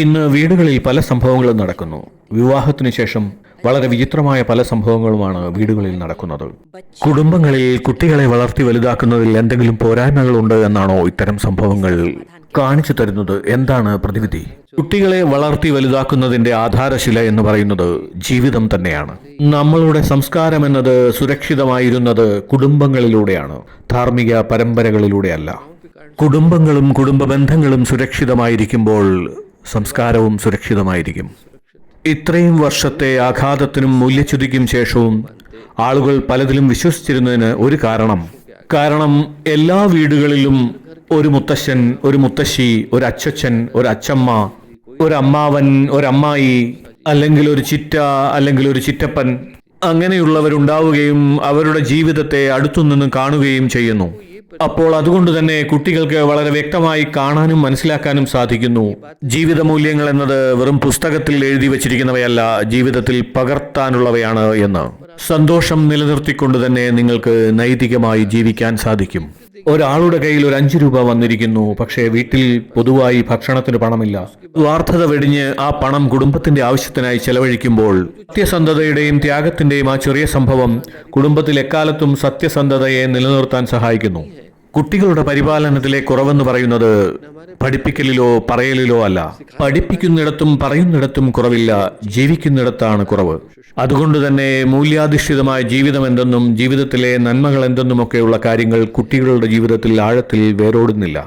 ഇന്ന് വീടുകളിൽ പല സംഭവങ്ങളും നടക്കുന്നു. വിവാഹത്തിനു ശേഷം വളരെ വിചിത്രമായ പല സംഭവങ്ങളുമാണ് വീടുകളിൽ നടക്കുന്നത്. കുടുംബങ്ങളിൽ കുട്ടികളെ വളർത്തി വലുതാക്കുന്നതിൽ എന്തെങ്കിലും പോരായ്മകളുണ്ട് എന്നാണോ ഇത്തരം സംഭവങ്ങൾ കാണിച്ചു തരുന്നത്? എന്താണ് പ്രതിവിധി? കുട്ടികളെ വളർത്തി വലുതാക്കുന്നതിന്റെ ആധാരശില എന്ന് പറയുന്നത് ജീവിതം തന്നെയാണ്. നമ്മളുടെ സംസ്കാരം എന്നത് സുരക്ഷിതമായിരുന്നത് കുടുംബങ്ങളിലൂടെയാണ്, ധാർമ്മിക പരമ്പരകളിലൂടെയല്ല. കുടുംബങ്ങളും കുടുംബ ബന്ധങ്ങളും സുരക്ഷിതമായിരിക്കുമ്പോൾ സംസ്കാരവും സുരക്ഷിതമായിരിക്കും. ഇത്രയും വർഷത്തെ ആഘാതത്തിനും മൂല്യച്യുതിക്കും ശേഷവും ആളുകൾ പലതിലും വിശ്വസിച്ചിരുന്നതിന് ഒരു കാരണം എല്ലാ വീടുകളിലും ഒരു മുത്തശ്ശൻ, ഒരു മുത്തശ്ശി, ഒരു അച്ചച്ചൻ, ഒരു അച്ചമ്മ, ഒരു അമ്മാവൻ, ഒരമ്മായി, അല്ലെങ്കിൽ ഒരു ചിറ്റ, അല്ലെങ്കിൽ ഒരു ചിറ്റപ്പൻ, അങ്ങനെയുള്ളവരുണ്ടാവുകയും അവരുടെ ജീവിതത്തെ അടുത്തുനിന്ന് കാണുകയും ചെയ്യുന്നു. അപ്പോൾ അതുകൊണ്ട് തന്നെ കുട്ടികൾക്ക് വളരെ വ്യക്തമായി കാണാനും മനസ്സിലാക്കാനും സാധിക്കുന്നു. ജീവിത മൂല്യങ്ങൾ എന്നത് വെറും പുസ്തകത്തിൽ എഴുതി വച്ചിരിക്കുന്നവയല്ല, ജീവിതത്തിൽ പകർത്താനുള്ളവയാണ് എന്ന്. സന്തോഷം നിലനിർത്തിക്കൊണ്ട് തന്നെ നിങ്ങൾക്ക് നൈതികമായി ജീവിക്കാൻ സാധിക്കും. ഒരാളുടെ കയ്യിൽ ഒരു 5 രൂപ വന്നിരിക്കുന്നു, പക്ഷേ വീട്ടിൽ പൊതുവായി ഭക്ഷണത്തിന് പണമില്ല. സ്വാർത്ഥത വെടിഞ്ഞ് ആ പണം കുടുംബത്തിന്റെ ആവശ്യത്തിനായി ചെലവഴിക്കുമ്പോൾ സത്യസന്ധതയുടെയും ത്യാഗത്തിന്റെയും ആ ചെറിയ സംഭവം കുടുംബത്തിൽ എക്കാലത്തും സത്യസന്ധതയെ നിലനിർത്താൻ സഹായിക്കുന്നു. കുട്ടികളുടെ പരിപാലനത്തിലെ കുറവെന്ന് പറയുന്നത് പഠിപ്പിക്കലിലോ പറയലിലോ അല്ല. പഠിപ്പിക്കുന്നിടത്തും പറയുന്നിടത്തും കുറവില്ല, ജീവിക്കുന്നിടത്താണ് കുറവ്. അതുകൊണ്ട് തന്നെ മൂല്യാധിഷ്ഠിതമായ ജീവിതം എന്തെന്നും ജീവിതത്തിലെ നന്മകൾ എന്തെന്നുമൊക്കെയുള്ള കാര്യങ്ങൾ കുട്ടികളുടെ ജീവിതത്തിൽ ആഴത്തിൽ വേരോടുന്നില്ല.